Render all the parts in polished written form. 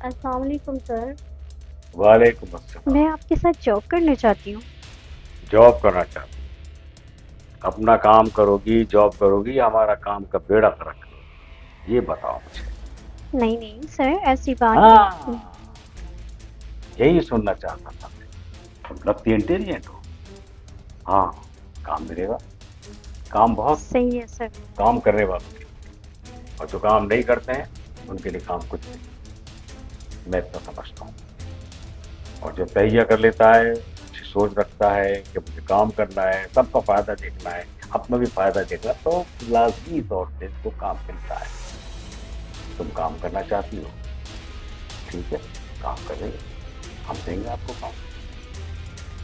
अस्सलाम वालेकुम सर। वालेकुम अस्सलाम। मैं आपके साथ जॉब करना चाहती हूँ। जॉब करना चाहती अपना काम करोगी, जॉब करोगी या हमारा काम का बेड़ा गर्क करोगी, ये बताओ मुझे। नहीं नहीं सर, ऐसी बात नहीं। हाँ, यही सुनना चाहता था मैं। तुम लगती इंटेलिजेंट हो। हाँ, काम मिलेगा। काम बहुत सही है सर। काम करने वालों के लिए, और जो काम नहीं करते हैं उनके लिए काम कुछ नहीं। मैं इतना समझता हूँ। और जो तहिया कर लेता है, अच्छी सोच रखता है कि मुझे काम करना है, सबका फायदा देखना है, अपना भी फायदा देखना, तो लाजमी तौर से इसको काम मिलता है। तुम काम करना चाहती हो, ठीक है, काम करेंगे, हम देंगे आपको काम।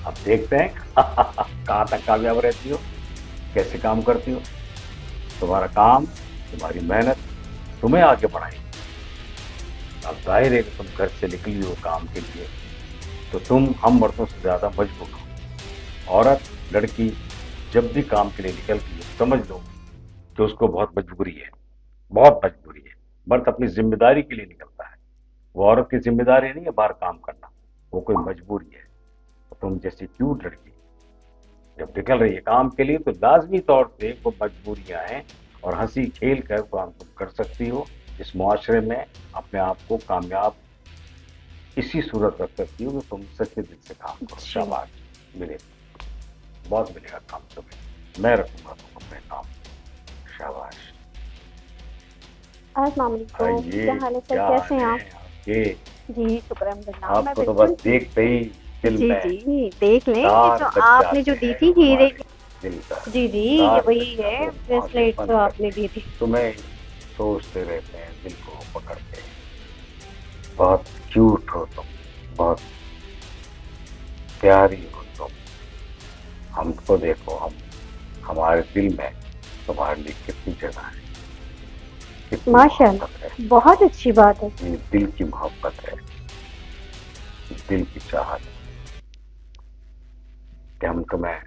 अब देखते हैं कहाँ तक कामयाब रहती हो, कैसे काम करती हो। तुम्हारा काम, तुम्हारी मेहनत तुम्हें आगे बढ़ाएगी। अब जाहिर है कि तुम घर से निकली हो काम के लिए, तो तुम हम मर्दों से ज्यादा मजबूर हो। औरत, लड़की जब भी काम के लिए निकलती है, समझ लो कि उसको बहुत मजबूरी है, बहुत मजबूरी है। मर्द अपनी जिम्मेदारी के लिए निकलता है, वो औरत की जिम्मेदारी नहीं है बाहर काम करना, वो कोई मजबूरी है। तो तुम जैसी क्यूट लड़की जब निकल रही है काम के लिए, तो लाजमी तौर से वो मजबूरियां हैं, और हंसी खेल कर काम तुम कर सकती हो। इस मुआशरे में अपने आप को कामयाब इसी सूरत रख सकती हो कि तुम सच्चे दिल से काम करो। जी। शाबाश, मिले, बहुत मिलेगा काम तुम्हें, मैं रखूंगा तुम अपने काम। शाबाश। अस्सलाम वालेकुम, आइए, क्या हाल है सर, क्या कैसे हाल हैं है आप? आपके? जी शुक्र अल्हम्दुलिल्लाह, मैं आपको तो बस बिल्कुल ठीक। देखते ही दिल जी में जी, देख लें ये तार जो लग आपने जो जाते दी हैं, थी हीरे हमारे की। दिल का जी जी, ये तार लग वही जाते है हैं, आंखें ब्रेसलेट जो बंद आपने करके दी थी। तुम्हें सोचते रहते हैं, दिल को पकड़ के। बहुत क्यूट हो तुम, बहुत प्यारी हो तुम। हमको देखो, हम हमारे दिल में तुम्हारे लिए कितनी जगह है, कितनी मोहब्बत है। माशाल्लाह, बहुत अच्छी बात है। ये दिल की मोहब्बत है, दिल की चाहत कि हम तुम्हें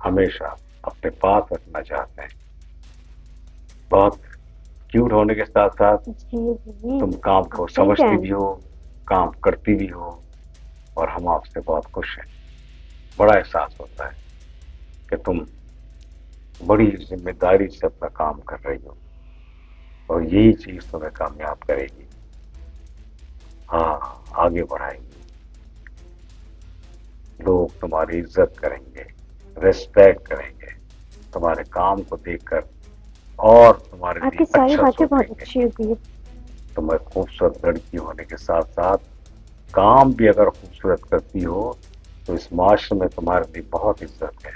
हमेशा अपने पास रखना चाहते हैं। बहुत क्यूट होने के साथ साथ जी जी, तुम काम आप को सही कह समझती रहे भी हैं। हो, काम करती भी हो, और हम आपसे बहुत खुश हैं। बड़ा एहसास होता है कि तुम बड़ी जिम्मेदारी से अपना काम कर रही हो, और यही चीज तुम्हें कामयाब करेगी। हाँ, आगे बढ़ाएगी। लोग तुम्हारी इज्जत करेंगे, रिस्पेक्ट करेंगे, तुम्हारे काम को देखकर, और तुम्हारे लिए आपकी सारी अच्छा बातें बहुत सोचेंगे। अच्छी होती है। तुम्हें खूबसूरत लड़की होने के साथ साथ काम भी अगर खूबसूरत करती हो, तो इस माशरे में तुम्हारे लिए बहुत इज्जत है,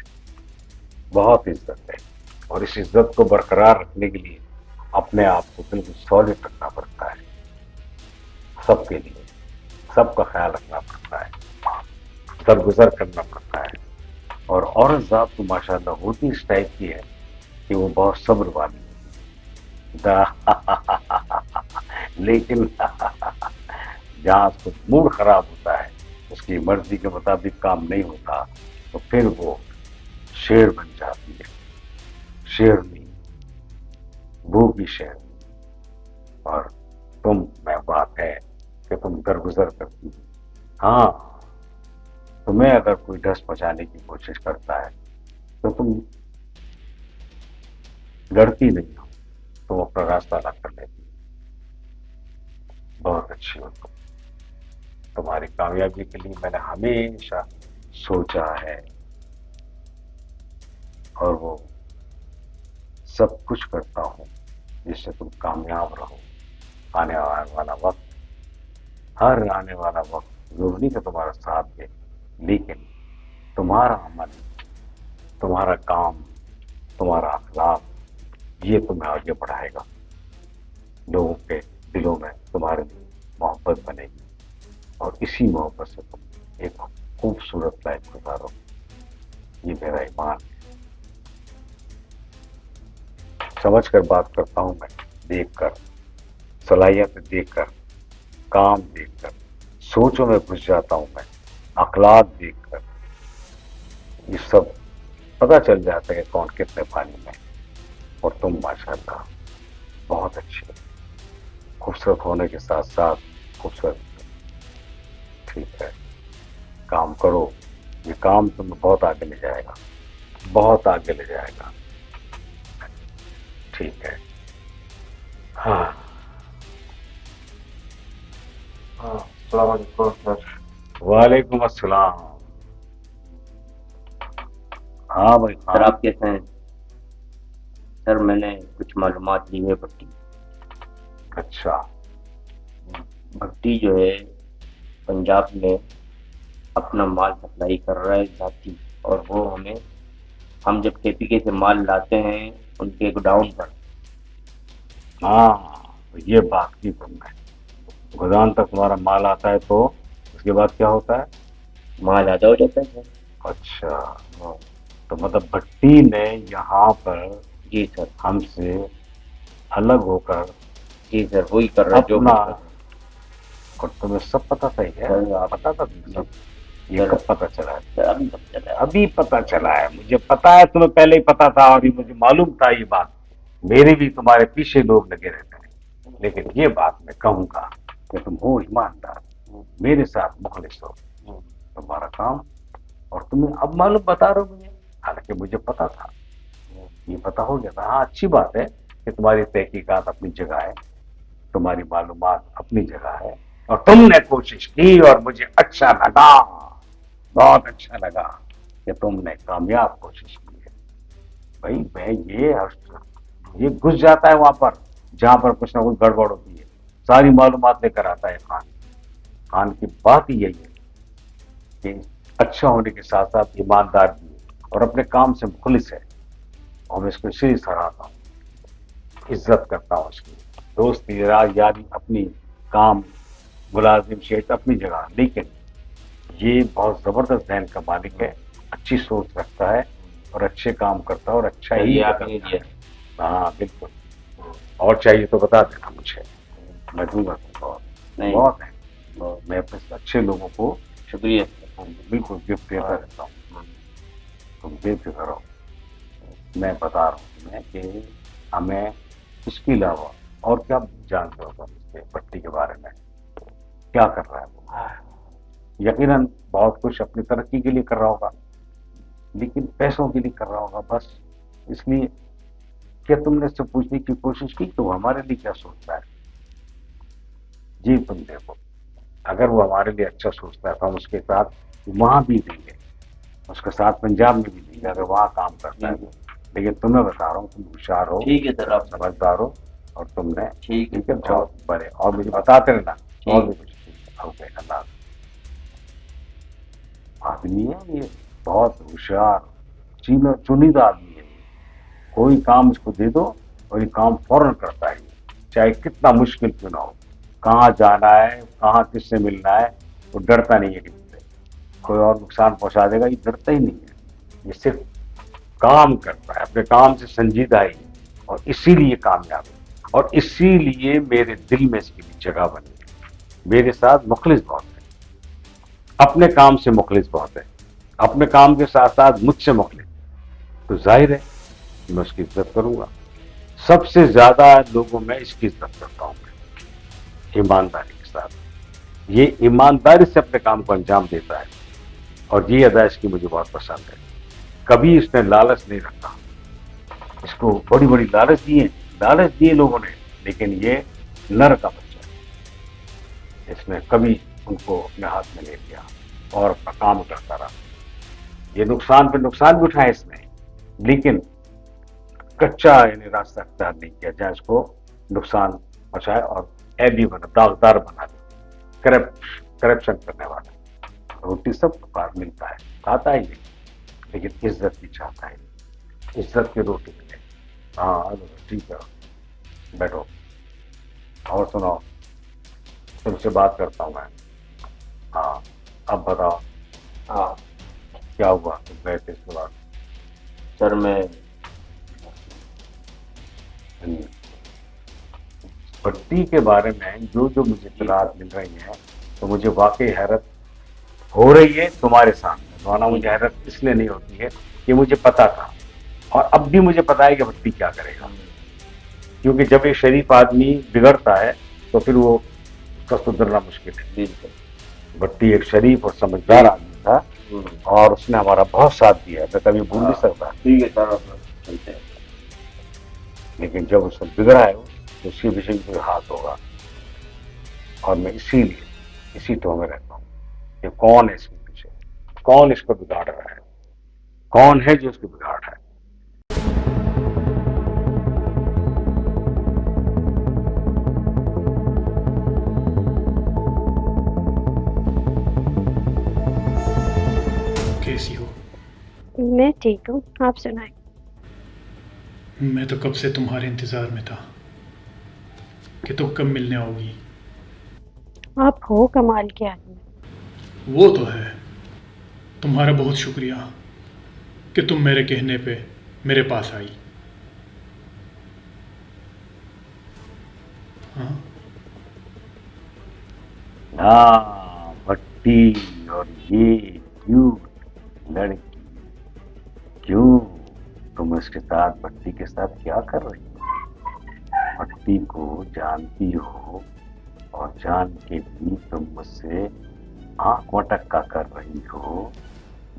बहुत इज्जत है। और इस इज्जत को बरकरार रखने के लिए अपने आप को बिल्कुल सॉलिड रखना पड़ता है, सबके लिए, सबका ख्याल रखना पड़ता है, दरगुजर करना पड़ता है। और औरत जात तो माशाल्लाह होती इस टाइप की है कि वो बहुत सब्र वाली लेकिन जहां उसको मूड खराब होता है, उसकी मर्जी के मुताबिक काम नहीं होता, तो फिर वो शेर बन जाती है, शेरनी, भूखी शेरनी। और तुम में बात है कि तुम दरगुजर करती हो। हाँ, तुम्हें अगर कोई ढस पहुंचाने की कोशिश करता है, तो तुम लड़ती नहीं हो, तुम अपना रास्ता अलग कर लेती हो। बहुत अच्छी हो तुम। तुम्हारी कामयाबी के लिए मैंने हमेशा सोचा है, और वो सब कुछ करता हूँ जिससे तुम कामयाब रहो। आने वाला वक्त, हर आने वाला वक्त जरूरी है तुम्हारा साथ दे, लेकिन तुम्हारा अमल, तुम्हारा काम, तुम्हारा अखलाक, ये तुम्हें आगे बढ़ाएगा। लोगों के दिलों में तुम्हारे लिए मोहब्बत बनेगी, और इसी मोहब्बत से तुम एक खूबसूरत लाइफ गुजारो। ये मेरा ईमान है। समझ कर बात करता हूं मैं, देख कर, सलाहियत देख कर, काम देख कर, सोचों में घुस जाता हूं मैं, अखलाक देख कर। ये सब पता चल जाता है कि कौन कितने पानी में। और तुम माशाल्लाह बहुत अच्छी हो, खूबसूरत होने के साथ साथ खूबसूरत ठीक है, काम करो, ये काम तुम्हें बहुत आगे ले जाएगा, बहुत आगे ले जाएगा। ठीक है। हाँ हाँ, अस्सलाम वालेकुम सर। वालेकुम अस्सलाम। हाँ भाई सर आप कैसे हैं? सर मैंने कुछ मालूमात ली है भट्टी। अच्छा। भट्टी जो है पंजाब में अपना माल सप्लाई कर रहा है जाती, और वो हम जब केपीके से माल लाते हैं उनके गोडाउन पर। हाँ, तो ये बात की तुमने, गोदाम तक तुम्हारा माल आता है तो उसके बाद क्या होता है? माल आधा हो जाता है सर। अच्छा, तो मतलब भट्टी ने यहाँ पर जी सर। हमसे अलग होकर जी सर, वही कर रहा है जो अपना, कर रहा है। और तुम्हें सब पता था? है सर, आप पता था तुम्हें सब? ये सर, कब पता चला है? सर अभी पता चला है। अभी पता चला है? मुझे पता है, तुम्हें पहले ही पता था, और ये मुझे मालूम था ये बात। मेरे भी तुम्हारे पीछे लोग लगे रहते हैं, लेकिन ये बात मैं कहूंगा कि तुम हो ईमानदार, मेरे साथ मुखलिस हो, तुम्हारा काम, और तुम्हें अब मालूम बता रहे हो मुझे, हालांकि मुझे पता था, ये पता हो गया था। हाँ, अच्छी बात है कि तुम्हारी तहकीकात अपनी जगह है, तुम्हारी मालूमात अपनी जगह है, और तुमने कोशिश की, और मुझे अच्छा लगा, बहुत अच्छा लगा कि तुमने कामयाब कोशिश की है। भाई मैं ये घुस जाता है वहां पर जहां पर कुछ ना कुछ गड़बड़ होती है, सारी मालूमात लेकर आता है खान। खान की बात ही यही है कि अच्छा होने के साथ साथ ईमानदार भी है और अपने काम से मुखलिस है, और मैं इसको इसलिए सराहता हूँ, इज्जत करता हूँ उसकी। दोस्ती यारी अपनी, काम मुलाजिम शेख अपनी जगह, लेकिन ये बहुत जबरदस्त जहन का मालिक है, अच्छी सोच रखता है और अच्छे काम करता है, और अच्छा ही ये आपने करता दिया। है। हाँ बिल्कुल, और चाहिए तो बता देना मुझे, मैं दूंगा तुमको। नहीं, बहुत है, बहुत मैं अपने अच्छे लोगों को शुक्रिया। बिल्कुल गिफ्ट देता रहता हूँ, तुम बेफिक्र रहो। मैं बता रहा हूँ तुम्हें कि हमें इसके अलावा और क्या जानते हो तुम इसके पट्टी के बारे में, क्या कर रहा है वो? यकीनन बहुत कुछ अपनी तरक्की के लिए कर रहा होगा, लेकिन पैसों के लिए कर रहा होगा बस। इसलिए क्या तुमने इससे पूछने की कोशिश की कि वो हमारे लिए क्या सोचता है? जी तुम देखो, अगर वो हमारे लिए अच्छा सोचता है तो हम उसके साथ वहां भी देंगे, उसके साथ पंजाब में भी देंगे अगर वहां काम करता है। लेकिन तुम्हें बता रहा हूँ, तुम होशियार हो, ठीक है सर, आप समझदार हो, और तुमने ठीक है। बहुत बड़े, और मुझे बताते रहना और भी कुछ। ओके, अल्लाह हाफ़िज़। आदमी है ये, बहुत होशियार चुनिंदा आदमी है, कोई काम इसको दे दो और ये काम फौरन करता है, चाहे कितना मुश्किल क्यों ना हो। कहाँ जाना है, कहाँ किससे मिलना है, वो डरता नहीं है किसी से, कोई और नुकसान पहुंचा देगा ये डरता ही नहीं है। ये सिर्फ काम करता है, अपने काम से संजीदा ही, और इसीलिए कामयाब है, और इसीलिए मेरे दिल में इसकी भी जगह बनी है। मेरे साथ मुखलिस बहुत है, अपने काम से मुखलिस बहुत है, अपने काम के साथ साथ मुझसे मुखलिस, तो जाहिर है मैं उसकी इज्जत करूंगा। सबसे ज्यादा लोगों में इसकी इज्जत करता हूं मैं, ईमानदारी के साथ। ये ईमानदारी से अपने काम को अंजाम देता है, और ये अदा इसकी मुझे बहुत पसंद है। कभी इसने लालच नहीं रखा, इसको बड़ी बड़ी लालच दिए लोगों ने, लेकिन ये नर का बच्चा है, इसने कभी उनको अपने हाथ में ले लिया और अपना काम करता रहा। ये नुकसान पे नुकसान भी उठाए इसने, लेकिन कच्चा यानी रास्ता अख्तियार नहीं किया जहां इसको नुकसान पहुंचाए और ऐबी बना, दागदार बना दे, करप्शन करने वाला। रोटी सब पार मिलता है, खाता ही नहीं, लेकिन इज्जत भी चाहता है, इज्जत की रोटी मिले। हाँ ठीक है, बैठो और सुनाओ, तुमसे बात करता हूँ मैं। हाँ अब बताओ, हाँ क्या हुआ, तुम गए थे इसके बाद? सर, मैं पट्टी के बारे में जो जो मुझे इत्तलात मिल रही है, तो मुझे वाकई हैरत हो रही है तुम्हारे सामने। माना मुझे हैरत इसलिए नहीं होती है कि मुझे पता था, और अब भी मुझे पता है कि भट्टी क्या करेगा, क्योंकि जब एक शरीफ आदमी बिगड़ता है तो फिर वो उसका सुधरना मुश्किल है। बिल्कुल भट्टी एक शरीफ और समझदार आदमी था और उसने हमारा बहुत साथ दिया, मैं कभी भूल नहीं सकता। ठीक है सर, चलते हैं। लेकिन जब उसको बिगड़ा है तो उसके विषय में कोई हाथ होगा, और मैं इसीलिए इसी तो में रहता हूँ कि कौन है इसके पीछे, कौन इसको बिगाड़ रहा है, कौन है जो इसको बिगाड़ रहा है। कैसी हो? मैं ठीक हूँ, आप सुनाएं। मैं तो कब से तुम्हारे इंतज़ार में था कि तुम कब मिलने आओगी। आप हो कमाल के आदमी। वो तो है, तुम्हारा बहुत शुक्रिया कि तुम मेरे कहने पे मेरे पास आई। हाँ, हाँ भट्टी और ये क्यूट लड़की, क्यों तुम इसके साथ, भट्टी के साथ क्या कर रही हो? भट्टी को जानती हो और जान के भी तुम मुझसे आंख मटक्का कर रही हो।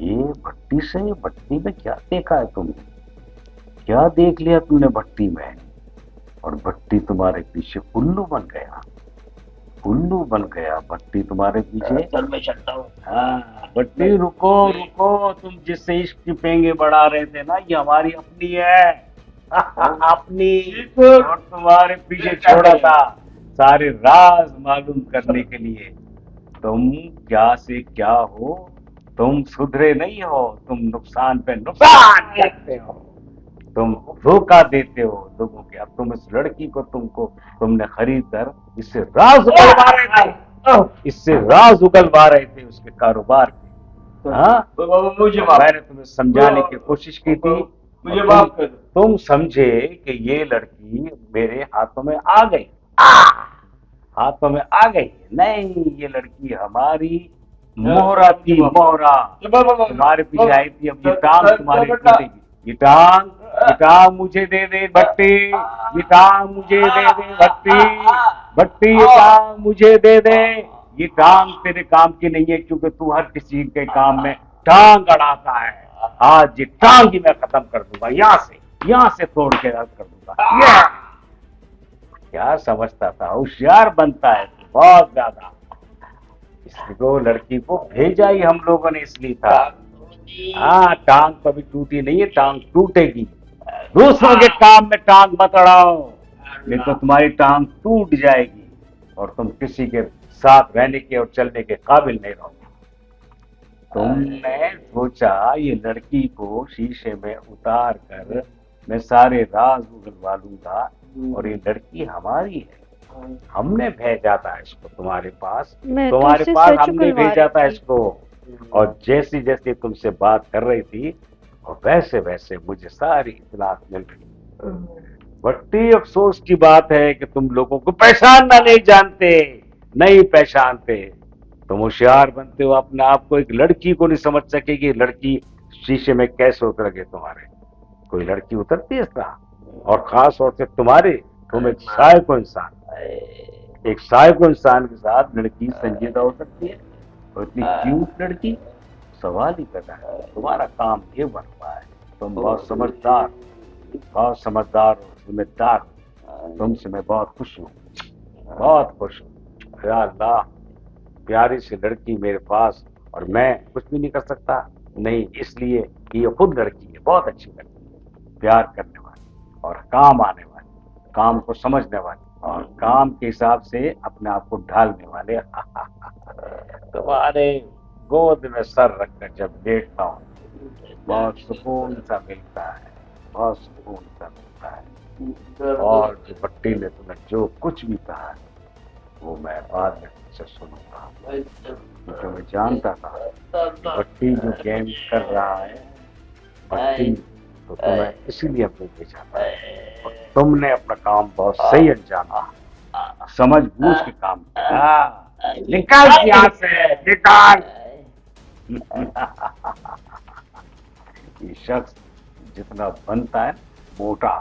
ये भट्टी से, भट्टी में क्या देखा है तुमने, क्या देख लिया तुमने भट्टी में? और भट्टी तुम्हारे पीछे उल्लू बन गया, उल्लू बन गया भट्टी तुम्हारे पीछे। सर मैं चलता हूँ। हाँ भट्टी रुको रुको, तुम जिससे इश्क की पेंगे बढ़ा रहे थे ना, ये हमारी अपनी है। अपनी, और तुम्हारे पीछे छोड़ा था सारे राज मालूम करने के लिए। तुम क्या से क्या हो, तुम सुधरे नहीं हो, तुम नुकसान पे नुकसान करते हो, तुम धोखा देते हो लोगों के। अब तुम इस लड़की को तुमने खरीद कर इससे राज उगलवा रहे थे, इससे राज उगलवा रहे थे उसके कारोबार के। हाँ, मुझे माफ, मैंने तुम्हें समझाने की कोशिश की थी, मुझे माफ कर दो। तुम समझे कि ये लड़की मेरे हाथों में आ गई, हाथों में आ गई। नहीं, ये लड़की हमारी मोहरा थी, मोहरा तुम्हारे पीछे आई थी। अब ये टांग तुम्हारी टूटेगी, ये टांग मुझे दे दे भट्टी, ये टांग मुझे दे दे भट्टी, भट्टी ये टांग मुझे दे दे। ये टांग तेरे काम की नहीं है, क्योंकि तू हर किसी के काम में टांग अड़ाता है। आज ये टांग ही मैं खत्म कर दूंगा, यहाँ से तोड़ के रद्द कर दूंगा। क्या समझता था, होशियार बनता है तू बहुत ज्यादा। इसको लड़की को भेजा ही हम लोगों ने इसलिए था। हाँ, टांग कभी टूटी नहीं है, टांग टूटेगी। दूसरों के काम में टांग मत अड़ाओ, नहीं तो तुम्हारी टांग टूट जाएगी और तुम किसी के साथ रहने के और चलने के काबिल नहीं रहोगे। तुमने सोचा ये लड़की को शीशे में उतार कर मैं सारे राज उगलवा लूंगा, और ये लड़की हमारी है। हमने भेजा था इसको तुम्हारे पास, मैं तुम्हारे तुमसे पास सच हमने उगलवा भेजा था रही थी। इसको। और जैसी जैसी तुमसे बात कर रही थी और वैसे वैसे मुझे सारी इत्तलात मिल रही। बड़ी अफसोस की बात है कि तुम लोगों को पहचानना नहीं जानते, नहीं पहचानते। तुम होशियार बनते हो अपने आप को, एक लड़की को नहीं समझ सके कि लड़की शीशे में कैसे उतर गई तुम्हारे। कोई लड़की उतरती है इस तरह, और खास तौर से तुम एक साइको इंसान, एक साइको इंसान के साथ लड़की संजीदा हो सकती है? और इतनी क्यूट लड़की, सवाल ही पैदा है। तुम्हारा काम ये बन रहा है, तुम बहुत समझदार और जिम्मेदार, तुमसे मैं बहुत खुश हूँ, बहुत खुश हूँ। या अल्लाह, प्यारी सी लड़की मेरे पास, और मैं कुछ भी नहीं कर सकता? नहीं, इसलिए कि ये खुद लड़की है, बहुत अच्छी लड़की है, प्यार करने वाली और काम आने वाली, काम को समझने वाली और काम के हिसाब से अपने आप को ढालने वाले। तुम्हारे गोद में सर रखकर जब लेटता हूँ बहुत सुकून सा मिलता है, बहुत सुकून सा मिलता है। और जो भट्टी ने तुम्हें जो कुछ भी कहा है वो मैं बाद में तुमसे सुनूंगा, क्योंकि मैं जानता था भट्टी जो गेम कर रहा है, भट्टी तो तुम्हें इसीलिए अपने भेजा था। और तुमने अपना काम बहुत सही अंजाम दिया, समझ बूझ के काम किया। निकाल यहाँ से, निकाल। ये शख्स जितना बनता है मोटा,